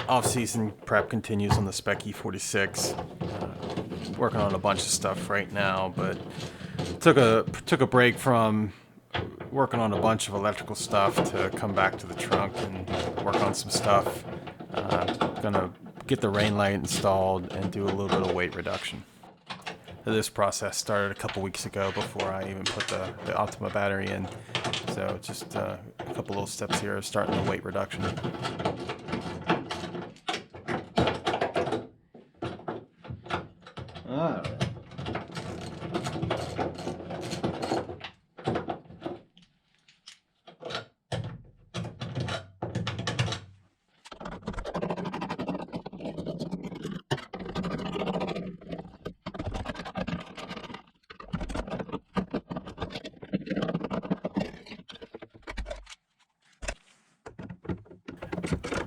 Off-season prep continues on the Spec E46. Working on a bunch of stuff right now, but took a break from working on a bunch of electrical stuff to come back to the trunk and work on some stuff. Gonna get the rain light installed and do a little bit of weight reduction. This process started a couple weeks ago before I even put the Optima battery in. So just a couple little steps here starting the weight reduction. All right.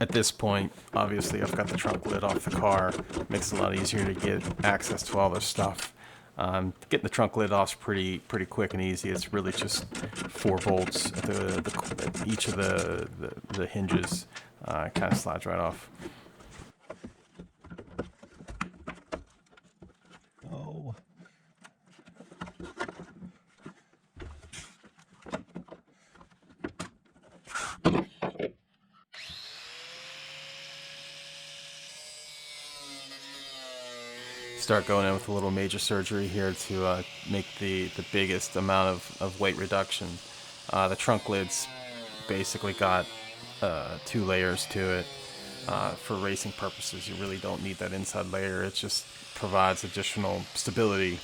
At this point, obviously, I've got the trunk lid off the car. Makes it a lot easier to get access to all this stuff. Getting the trunk lid off is pretty quick and easy. It's really just 4 bolts at each of the hinges. Kind of slides right off. Oh. Start going in with a little major surgery here to make the biggest amount of weight reduction. The trunk lid's basically got 2 layers to it. For racing purposes, you really don't need that inside layer. It just provides additional stability.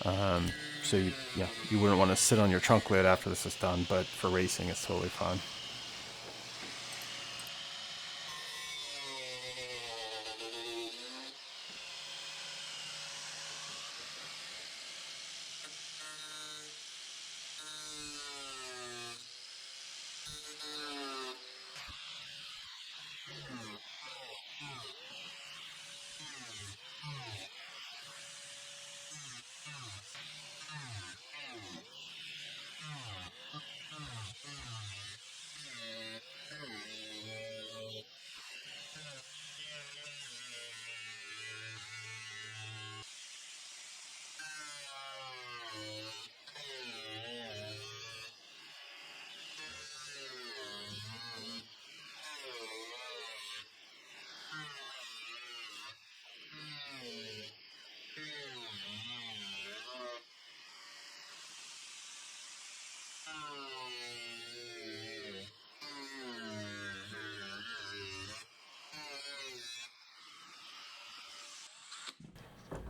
So you wouldn't want to sit on your trunk lid after this is done, but for racing, it's totally fine.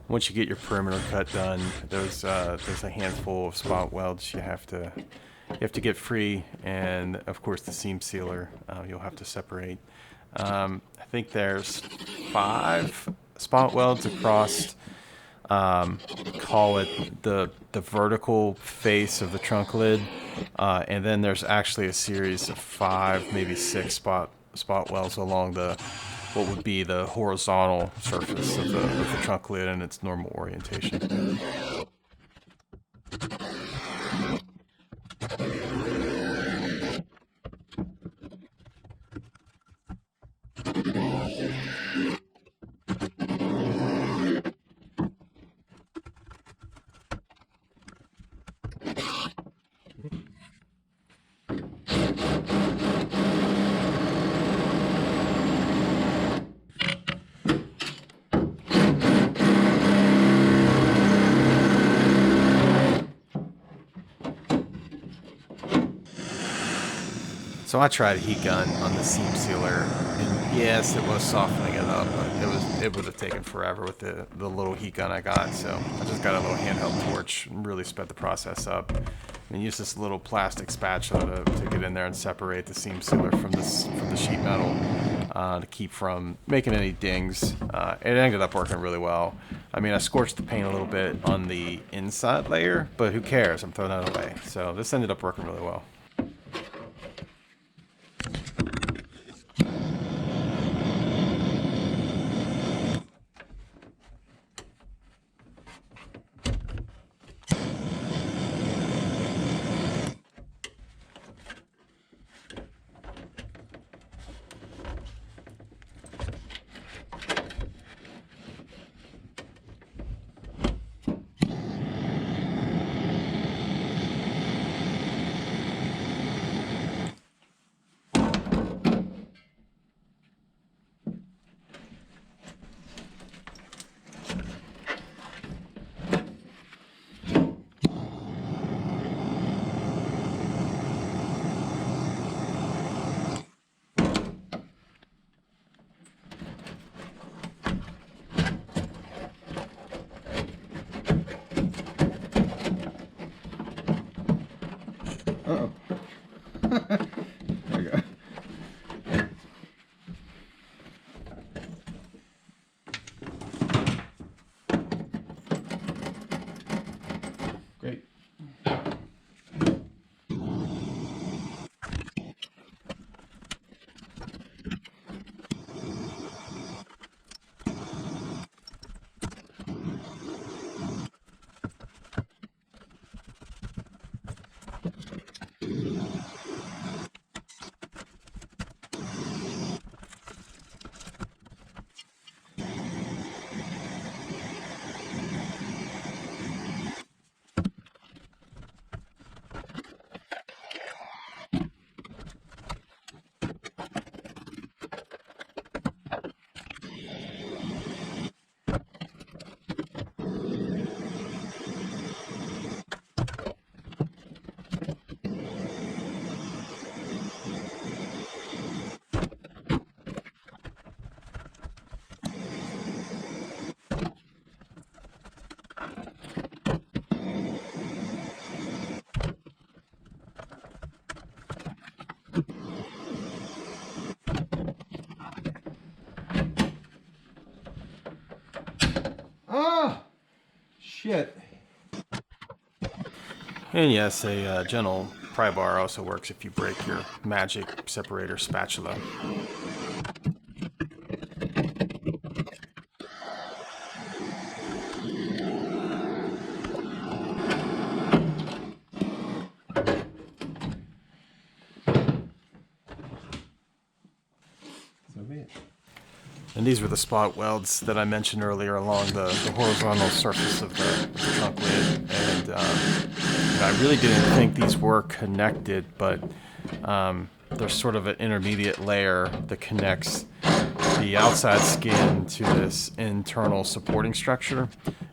Once you get your perimeter cut done, there's a handful of spot welds you have to get free, and of course the seam sealer you'll have to separate. I think there's 5 spot welds across. Call it the vertical face of the trunk lid, and then there's actually a series of 5, maybe 6 spot welds along what would be the horizontal surface of the trunk lid in its normal orientation. So I tried a heat gun on the seam sealer, and yes, it was softening it up, but it would have taken forever with the little heat gun I got. So I just got a little handheld torch and really sped the process up. And use this little plastic spatula to get in there and separate the seam sealer from the sheet metal to keep from making any dings. It ended up working really well. I mean, I scorched the paint a little bit on the inside layer, but who cares? I'm throwing that away. So this ended up working really well. Ah! Shit. And yes, a gentle pry bar also works if you break your magic separator spatula. So be it. And these were the spot welds that I mentioned earlier along the horizontal surface of the trunk lid. And I really didn't think these were connected, but there's sort of an intermediate layer that connects the outside skin to this internal supporting structure.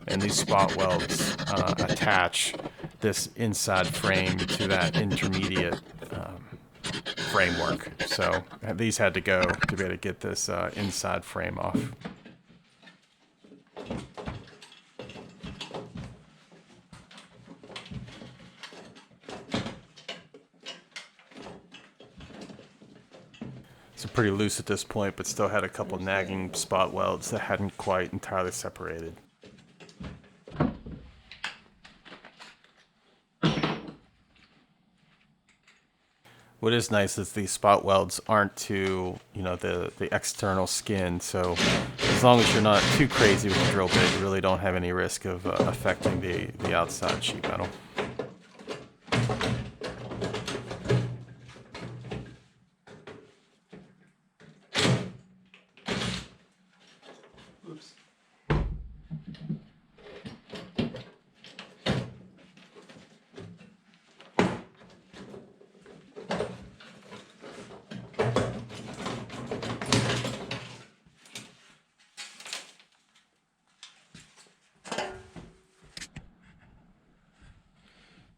And these spot welds attach this inside frame to that intermediate framework. So these had to go to be able to get this inside frame off. So pretty loose at this point, but still had a couple nagging spot welds that hadn't quite entirely separated. What is nice is these spot welds aren't to, the external skin. So as long as you're not too crazy with the drill bit, you really don't have any risk of affecting the outside sheet metal. Oops.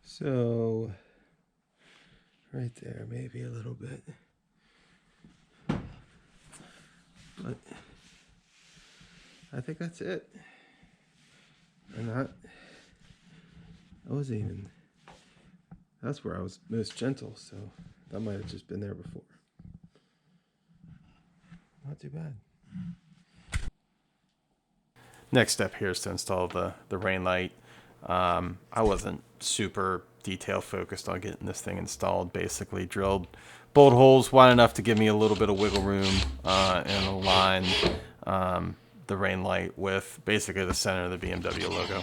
So, right there, maybe a little bit. But I think that's it. And that's where I was most gentle, so that might have just been there before. Not too bad. Next step here is to install the rain light. I wasn't super detail focused on getting this thing installed. Basically drilled bolt holes wide enough to give me a little bit of wiggle room and align the rain light with basically the center of the BMW logo.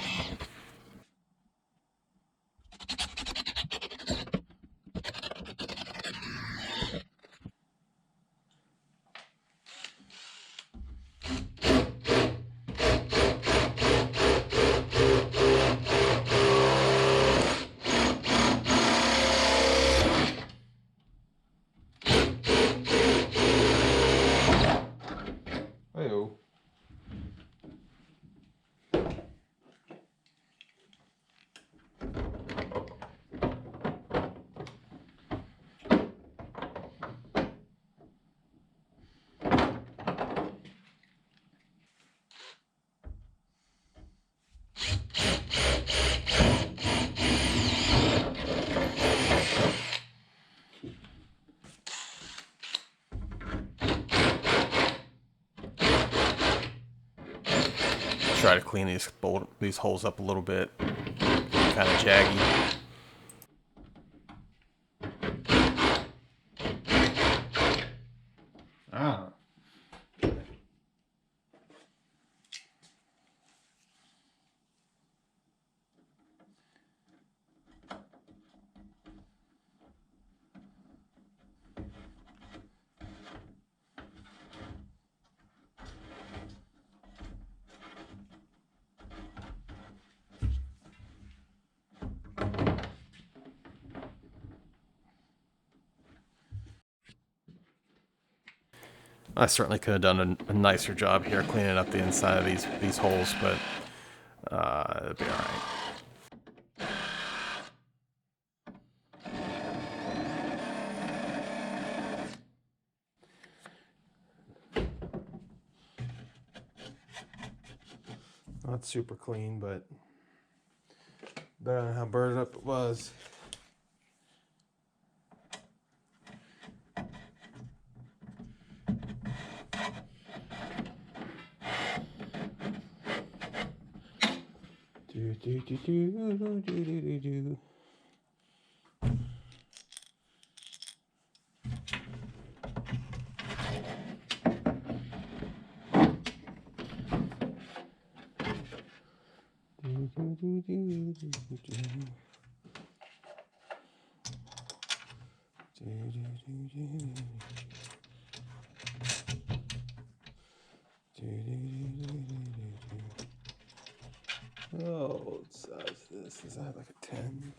Hey-o. Try to clean these holes up a little bit. Kind of jaggy. Ah. I certainly could have done a nicer job here cleaning up the inside of these holes, but it'll be all right. Not super clean, but better than how burned up it was. Do, do, do, do, do, do, do, do. Oh, what size is this? Is that like a 10?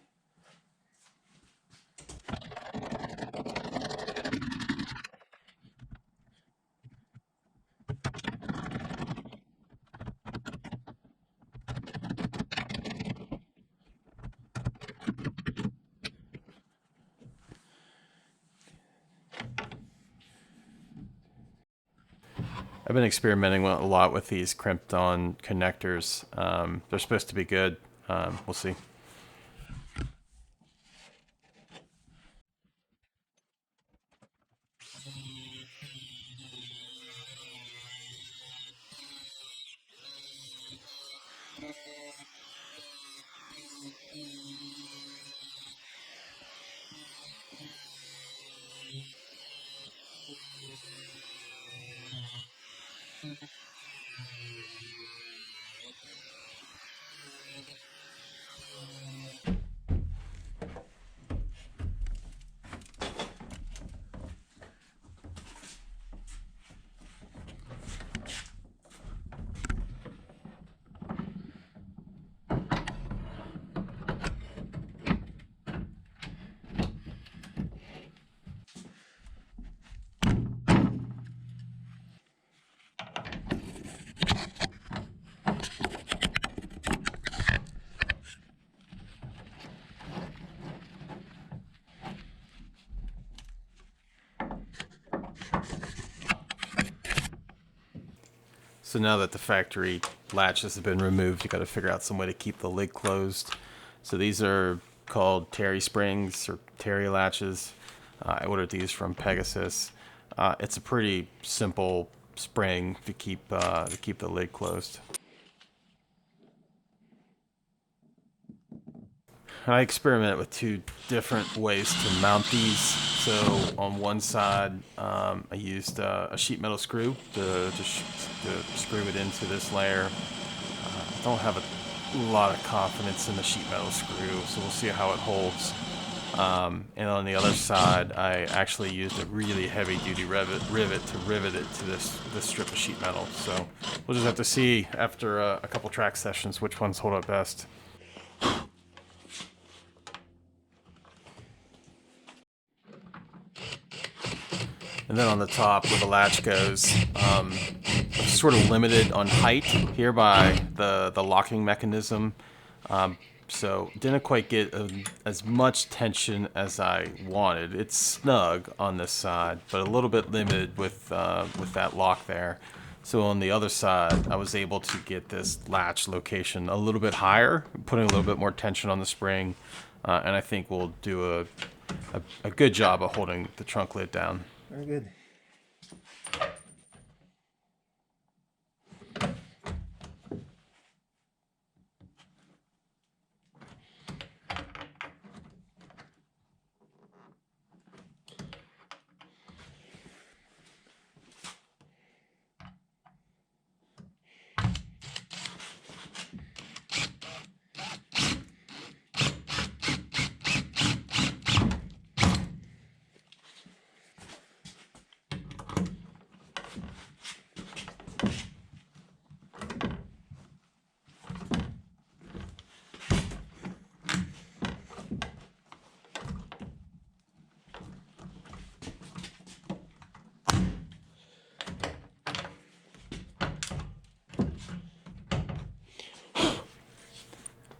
I've been experimenting a lot with these crimped on connectors. They're supposed to be good. We'll see. So now that the factory latches have been removed, you got to figure out some way to keep the lid closed. So these are called Terry springs or Terry latches. I ordered these from Pegasus. It's a pretty simple spring to keep the lid closed. I experimented with two different ways to mount these. So on one side, I used a sheet metal screw to screw it into this layer. I don't have a lot of confidence in the sheet metal screw, so we'll see how it holds. And on the other side, I actually used a really heavy-duty rivet to rivet it to this strip of sheet metal. So we'll just have to see after a couple track sessions which ones hold up best. And then on the top where the latch goes, I'm sort of limited on height here by the locking mechanism. So didn't quite get as much tension as I wanted. It's snug on this side, but a little bit limited with that lock there. So on the other side, I was able to get this latch location a little bit higher, putting a little bit more tension on the spring, and I think we'll do a good job of holding the trunk lid down. Very good.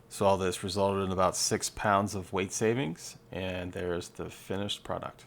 So all this resulted in about 6 pounds of weight savings, and there's the finished product.